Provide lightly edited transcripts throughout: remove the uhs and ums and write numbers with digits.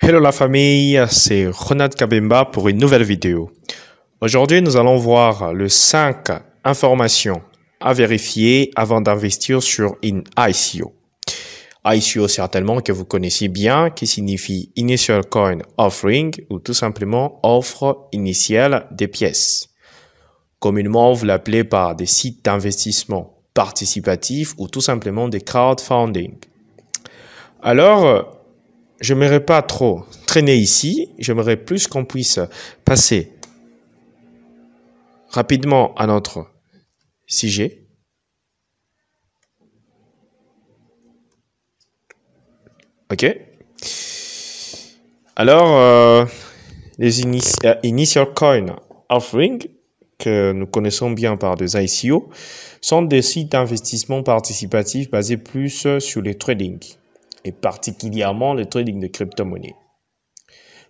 Hello la famille, c'est Ronald Kabemba pour une nouvelle vidéo. Aujourd'hui, nous allons voir les 5 informations à vérifier avant d'investir sur une ICO. ICO certainement que vous connaissez bien, qui signifie Initial Coin Offering ou tout simplement offre initiale des pièces. Communément, vous l'appelez par des sites d'investissement participatifs ou tout simplement des crowdfunding. Alors, je n'aimerais pas trop traîner ici, j'aimerais plus qu'on puisse passer rapidement à notre sujet. OK. Alors, les Initial Coin Offering, que nous connaissons bien par des ICO, sont des sites d'investissement participatif basés plus sur les trading, et particulièrement le trading de crypto-monnaies.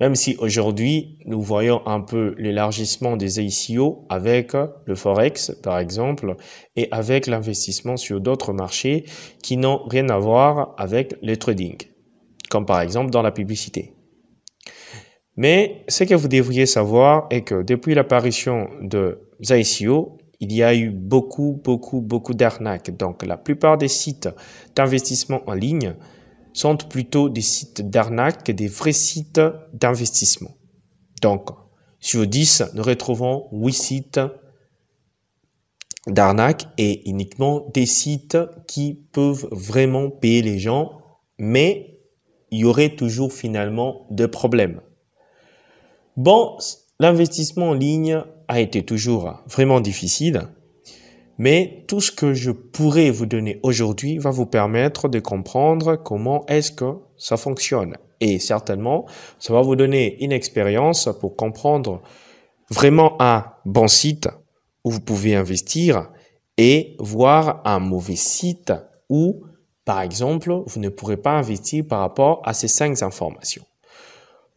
Même si aujourd'hui, nous voyons un peu l'élargissement des ICO avec le Forex, par exemple, et avec l'investissement sur d'autres marchés qui n'ont rien à voir avec le trading, comme par exemple dans la publicité. Mais ce que vous devriez savoir est que depuis l'apparition de ICO, il y a eu beaucoup d'arnaques. Donc, la plupart des sites d'investissement en ligne sont plutôt des sites d'arnaque que des vrais sites d'investissement. Donc, sur 10, nous retrouvons 8 sites d'arnaque et uniquement des sites qui peuvent vraiment payer les gens, mais il y aurait toujours finalement des problèmes. Bon, l'investissement en ligne a été toujours vraiment difficile, mais tout ce que je pourrais vous donner aujourd'hui va vous permettre de comprendre comment est-ce que ça fonctionne. Et certainement, ça va vous donner une expérience pour comprendre vraiment un bon site où vous pouvez investir et voir un mauvais site où, par exemple, vous ne pourrez pas investir par rapport à ces 5 informations.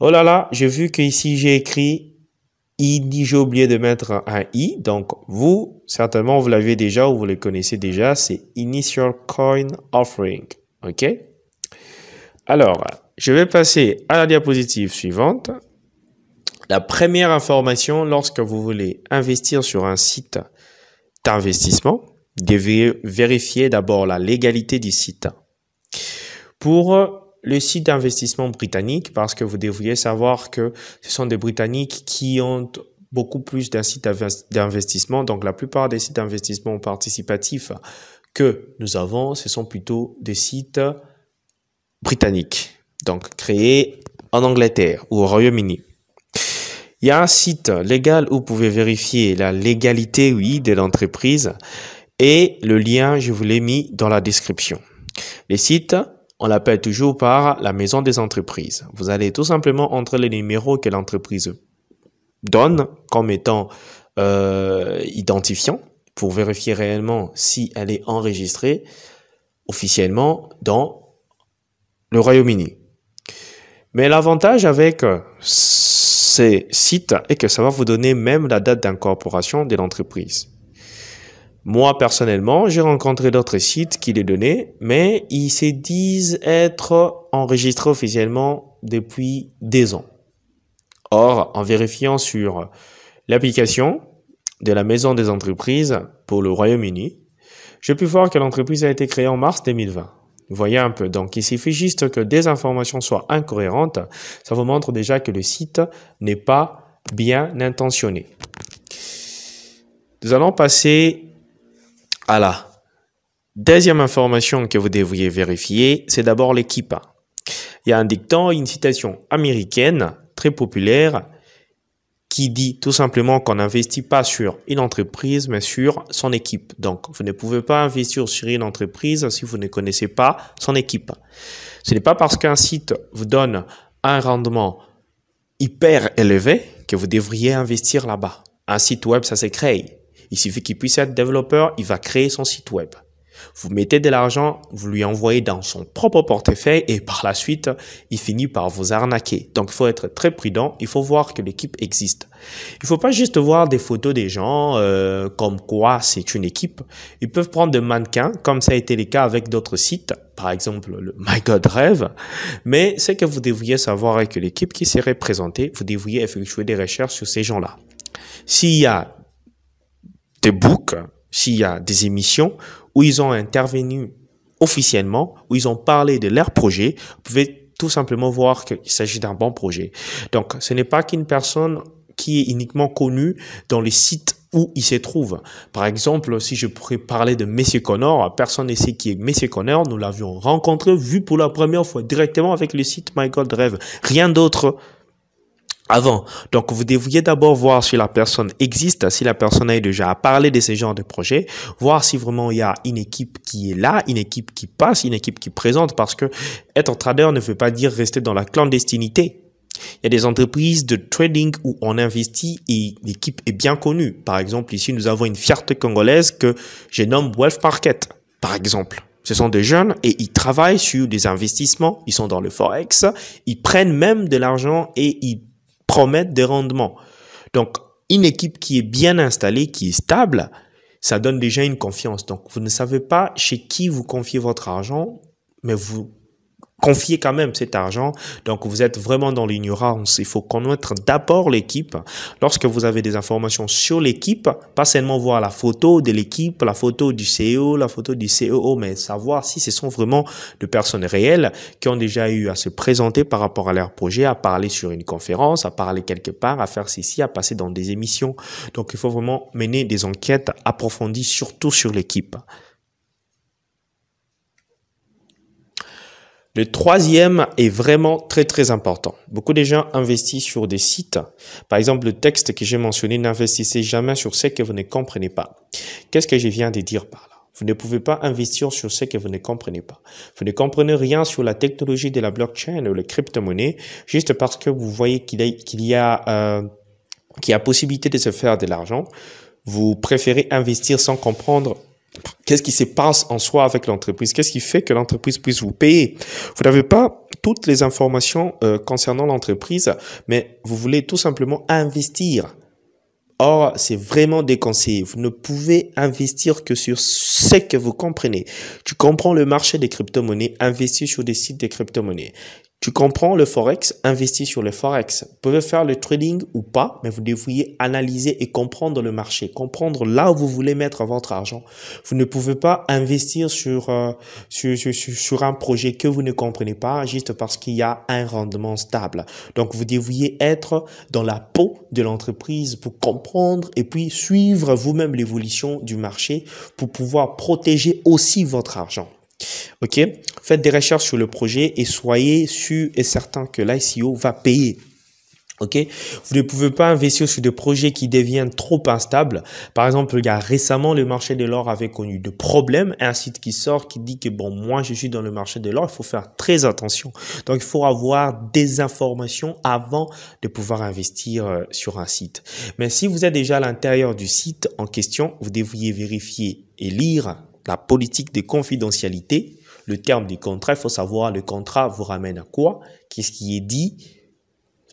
Oh là là, j'ai vu qu'ici j'ai écrit j'ai oublié de mettre un i, donc vous, certainement, vous l'avez déjà ou vous le connaissez déjà, c'est Initial Coin Offering, ok? Alors, je vais passer à la diapositive suivante. La première information, lorsque vous voulez investir sur un site d'investissement, vous devez vérifier d'abord la légalité du site. Pour le site d'investissement britannique, parce que vous devriez savoir que ce sont des Britanniques qui ont beaucoup plus d'un site d'investissement. Donc, la plupart des sites d'investissement participatifs que nous avons, ce sont plutôt des sites britanniques, donc créés en Angleterre ou au Royaume-Uni. Il y a un site légal où vous pouvez vérifier la légalité, oui, de l'entreprise et le lien, je vous l'ai mis dans la description. Les sites, on l'appelle toujours par la maison des entreprises. Vous allez tout simplement entrer les numéros que l'entreprise donne comme étant identifiant pour vérifier réellement si elle est enregistrée officiellement dans le Royaume-Uni. Mais l'avantage avec ces sites est que ça va vous donner même la date d'incorporation de l'entreprise. Moi, personnellement, j'ai rencontré d'autres sites qui les donnaient, mais ils se disent être enregistrés officiellement depuis des ans. Or, en vérifiant sur l'application de la Maison des entreprises pour le Royaume-Uni, j'ai pu voir que l'entreprise a été créée en mars 2020. Vous voyez un peu. Donc, il suffit juste que des informations soient incohérentes. Ça vous montre déjà que le site n'est pas bien intentionné. Nous allons passer à la deuxième information que vous devriez vérifier, c'est d'abord l'équipe. Il y a un dicton, une citation américaine très populaire qui dit tout simplement qu'on n'investit pas sur une entreprise, mais sur son équipe. Donc, vous ne pouvez pas investir sur une entreprise si vous ne connaissez pas son équipe. Ce n'est pas parce qu'un site vous donne un rendement hyper élevé que vous devriez investir là-bas. Un site web, ça se crée. Il suffit qu'il puisse être développeur, il va créer son site web. Vous mettez de l'argent, vous lui envoyez dans son propre portefeuille et par la suite, il finit par vous arnaquer. Donc, il faut être très prudent. Il faut voir que l'équipe existe. Il faut pas juste voir des photos des gens comme quoi c'est une équipe. Ils peuvent prendre des mannequins, comme ça a été le cas avec d'autres sites, par exemple le My God Rêve. Mais ce que vous devriez savoir est que l'équipe qui serait présentée, vous devriez effectuer des recherches sur ces gens-là. S'il y a des books, s'il y a des émissions où ils ont intervenu officiellement, où ils ont parlé de leur projet, vous pouvez tout simplement voir qu'il s'agit d'un bon projet. Donc, ce n'est pas qu'une personne qui est uniquement connue dans les sites où il se trouve. Par exemple, si je pourrais parler de Monsieur Connor, personne ne sait qui est Monsieur Connor, nous l'avions rencontré, vu pour la première fois directement avec le site My God Rêve. Rien d'autre avant. Donc, vous devriez d'abord voir si la personne existe, si la personne a déjà parlé de ce genre de projet, voir si vraiment il y a une équipe qui est là, une équipe qui passe, une équipe qui présente, parce que être trader ne veut pas dire rester dans la clandestinité. Il y a des entreprises de trading où on investit et l'équipe est bien connue. Par exemple, ici, nous avons une fierté congolaise que je nomme Wealth Market, par exemple. Ce sont des jeunes et ils travaillent sur des investissements, ils sont dans le Forex, ils prennent même de l'argent et ils promettent des rendements. Donc, une équipe qui est bien installée, qui est stable, ça donne déjà une confiance. Donc, vous ne savez pas chez qui vous confiez votre argent, mais vous confiez quand même cet argent. Donc, vous êtes vraiment dans l'ignorance. Il faut connaître d'abord l'équipe. Lorsque vous avez des informations sur l'équipe, pas seulement voir la photo de l'équipe, la photo du CEO, la photo du COO, mais savoir si ce sont vraiment des personnes réelles qui ont déjà eu à se présenter par rapport à leur projet, à parler sur une conférence, à parler quelque part, à faire ceci, à passer dans des émissions. Donc, il faut vraiment mener des enquêtes approfondies, surtout sur l'équipe. Le troisième est vraiment très, très important. Beaucoup de gens investissent sur des sites. Par exemple, le texte que j'ai mentionné, n'investissez jamais sur ce que vous ne comprenez pas. Qu'est-ce que je viens de dire par là? Vous ne pouvez pas investir sur ce que vous ne comprenez pas. Vous ne comprenez rien sur la technologie de la blockchain ou les crypto-monnaies juste parce que vous voyez qu'il y a possibilité de se faire de l'argent. Vous préférez investir sans comprendre qu'est-ce qui se passe en soi avec l'entreprise? Qu'est-ce qui fait que l'entreprise puisse vous payer? Vous n'avez pas toutes les informations concernant l'entreprise, mais vous voulez tout simplement investir. Or, c'est vraiment déconseillé. Vous ne pouvez investir que sur ce que vous comprenez. Tu comprends le marché des crypto-monnaies, investis sur des sites de crypto-monnaies. Tu comprends le Forex, investis sur le Forex. Vous pouvez faire le trading ou pas, mais vous devriez analyser et comprendre le marché, comprendre là où vous voulez mettre votre argent. Vous ne pouvez pas investir sur un projet que vous ne comprenez pas juste parce qu'il y a un rendement stable. Donc, vous devriez être dans la peau de l'entreprise pour comprendre et puis suivre vous-même l'évolution du marché pour pouvoir protéger aussi votre argent. Ok, faites des recherches sur le projet et soyez sûr et certain que l'ICO va payer. Ok, vous ne pouvez pas investir sur des projets qui deviennent trop instables. Par exemple, il y a récemment, le marché de l'or avait connu de problèmes. Un site qui sort qui dit que bon, moi je suis dans le marché de l'or, il faut faire très attention. Donc, il faut avoir des informations avant de pouvoir investir sur un site. Mais si vous êtes déjà à l'intérieur du site en question, vous devriez vérifier et lire la politique de confidentialité, le terme du contrat. Il faut savoir le contrat vous ramène à quoi, qu'est-ce qui est dit.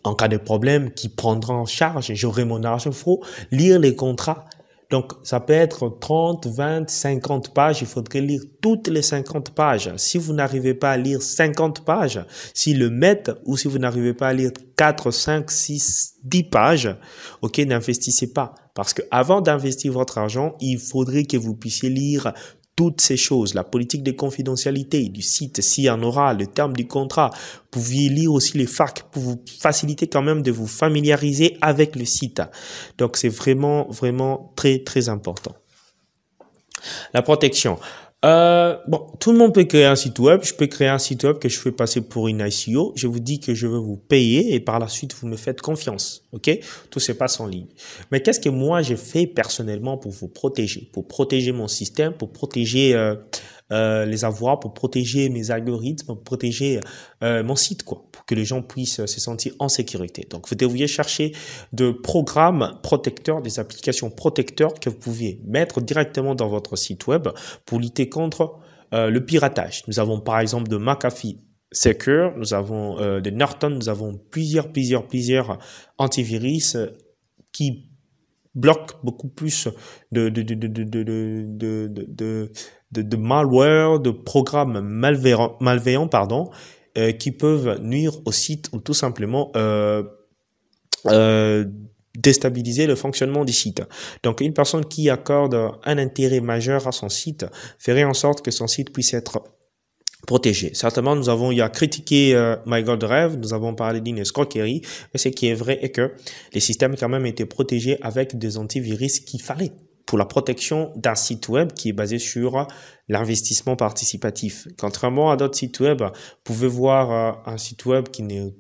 En cas de problème, qui prendra en charge, j'aurai mon argent. Il faut lire les contrats. Donc, ça peut être 30, 20, 50 pages. Il faudrait lire toutes les 50 pages. Si vous n'arrivez pas à lire 50 pages, si le maître ou si vous n'arrivez pas à lire 4, 5, 6, 10 pages, ok, n'investissez pas. Parce que avant d'investir votre argent, il faudrait que vous puissiez lire toutes ces choses, la politique de confidentialité du site, s'il y en aura, le terme du contrat. Vous pouviez lire aussi les FAQ pour vous faciliter quand même de vous familiariser avec le site. Donc, c'est vraiment, vraiment très, très important. La protection. Bon, tout le monde peut créer un site web. Je peux créer un site web que je fais passer pour une ICO. Je vous dis que je veux vous payer et par la suite, vous me faites confiance. OK? Tout se passe en ligne. Mais qu'est-ce que moi, j'ai fait personnellement pour vous protéger? Pour protéger mon système, pour protéger les avoir pour protéger mes algorithmes, pour protéger mon site, quoi, pour que les gens puissent se sentir en sécurité. Donc, vous devriez chercher de programmes protecteurs, des applications protecteurs que vous pouvez mettre directement dans votre site web pour lutter contre le piratage. Nous avons par exemple de McAfee Secure, nous avons de Norton, nous avons plusieurs antivirus qui bloquent beaucoup plus de malware, de programmes malveillants, pardon, qui peuvent nuire au site ou tout simplement déstabiliser le fonctionnement du site. Donc, une personne qui accorde un intérêt majeur à son site ferait en sorte que son site puisse être protégé. Certainement, il y a critiqué MyGoldDrive, nous avons parlé d'une escroquerie, mais ce qui est vrai est que les systèmes quand même étaient protégés avec des antivirus qu'il fallait pour la protection d'un site web qui est basé sur l'investissement participatif. Contrairement à d'autres sites web, vous pouvez voir un site web qui n'est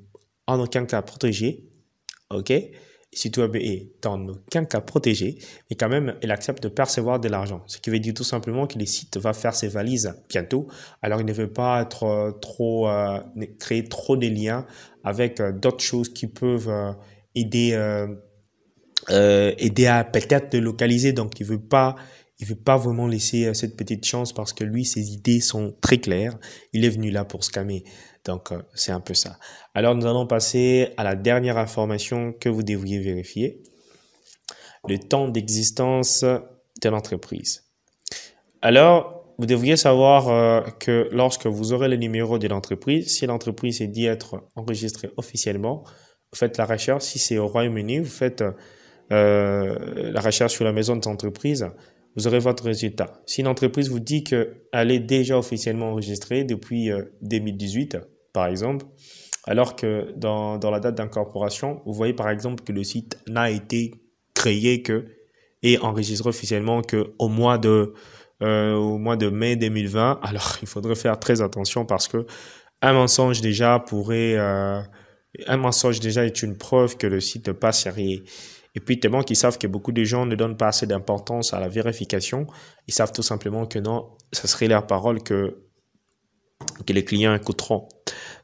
en aucun cas protégé, ok? Le site web est dans aucun cas protégé, mais quand même, il accepte de percevoir de l'argent. Ce qui veut dire tout simplement que le site va faire ses valises bientôt. Alors, il ne veut pas être créer trop de liens avec d'autres choses qui peuvent aider à peut-être localiser. Donc, il veut pas vraiment laisser cette petite chance parce que lui, ses idées sont très claires. Il est venu là pour scammer. Donc, c'est un peu ça. Alors, nous allons passer à la dernière information que vous devriez vérifier. Le temps d'existence de l'entreprise. Alors, vous devriez savoir que lorsque vous aurez le numéro de l'entreprise, si l'entreprise est dit être enregistrée officiellement, vous faites la recherche. Si c'est au Royaume-Uni, vous faites la recherche sur la maison de l'entreprise, vous aurez votre résultat. Si l'entreprise vous dit qu'elle est déjà officiellement enregistrée depuis 2018, par exemple, alors que dans la date d'incorporation, vous voyez par exemple que le site n'a été créé et enregistré officiellement qu'au mois de mai 2020, alors il faudrait faire très attention parce que un mensonge déjà est une preuve que le site n'est pas sérieux. Et puis, tellement qu'ils savent que beaucoup de gens ne donnent pas assez d'importance à la vérification, ils savent tout simplement que non, ce serait leur parole que les clients écouteront.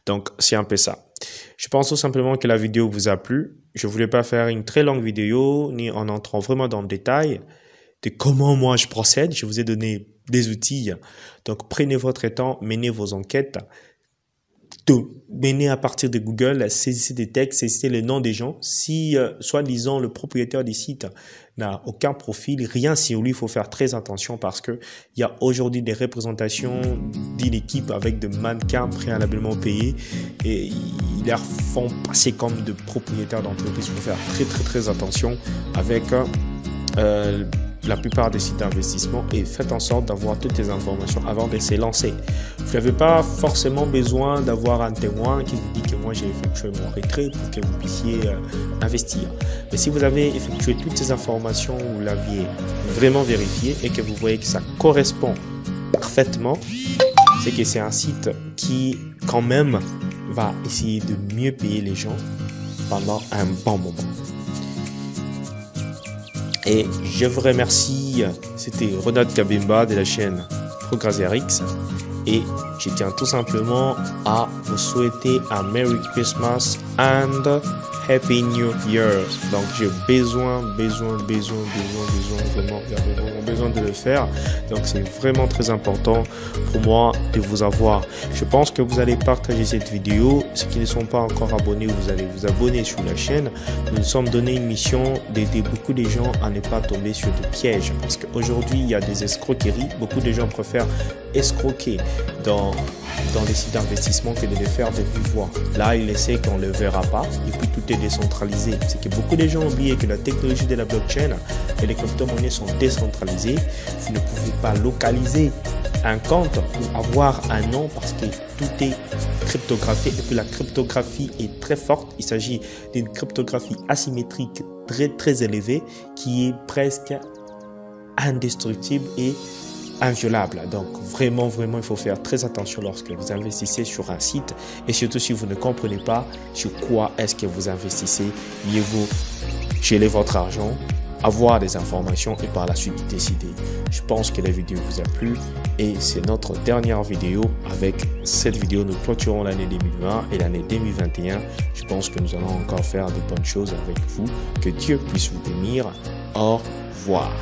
Donc, c'est un peu ça. Je pense tout simplement que la vidéo vous a plu. Je voulais pas faire une très longue vidéo, ni en entrant vraiment dans le détail de comment moi je procède. Je vous ai donné des outils. Donc, prenez votre temps, menez vos enquêtes. Menez à partir de Google, saisissez des textes, saisissez les noms des gens. Si, soi-disant, le propriétaire du site n'a aucun profil, rien sur lui, il faut faire très attention parce que il y a aujourd'hui des représentations d'une équipe avec de mannequins préalablement payés et ils leur font passer comme de propriétaires d'entreprise. Il faut faire très attention avec la plupart des sites d'investissement et faites en sorte d'avoir toutes les informations avant de se lancer. Vous n'avez pas forcément besoin d'avoir un témoin qui vous dit que moi j'ai effectué mon retrait pour que vous puissiez investir. Mais si vous avez effectué toutes ces informations, vous l'aviez vraiment vérifié et que vous voyez que ça correspond parfaitement, c'est que c'est un site qui quand même va essayer de mieux payer les gens pendant un bon moment. Et je vous remercie, c'était Ronald Kabimba de la chaîne PrograzRX et je tiens tout simplement à vous souhaiter un Merry Christmas and Happy New Year. Donc j'ai besoin de le faire. Donc c'est vraiment très important pour moi de vous avoir. Je pense que vous allez partager cette vidéo. Ceux qui ne sont pas encore abonnés, vous allez vous abonner sur la chaîne. Nous nous sommes donné une mission d'aider beaucoup de gens à ne pas tomber sur des pièges. Parce qu'aujourd'hui, il y a des escroqueries. Beaucoup de gens préfèrent escroquer dans les sites d'investissement que de les faire de vive voix. Là, il essaie qu'on ne le verra pas et puis tout est décentralisé. C'est que beaucoup de gens oublient que la technologie de la blockchain et les crypto-monnaies sont décentralisées. Vous ne pouvez pas localiser un compte ou avoir un nom parce que tout est cryptographié et puis la cryptographie est très forte. Il s'agit d'une cryptographie asymétrique très élevée qui est presque indestructible et inviolable. Donc vraiment, il faut faire très attention lorsque vous investissez sur un site et surtout si vous ne comprenez pas sur quoi est-ce que vous investissez, mieux vaut geler votre argent avoir des informations et par la suite décider. Je pense que la vidéo vous a plu et c'est notre dernière vidéo. Avec cette vidéo, nous clôturons l'année 2020 et l'année 2021. Je pense que nous allons encore faire de bonnes choses avec vous. Que Dieu puisse vous bénir. Au revoir.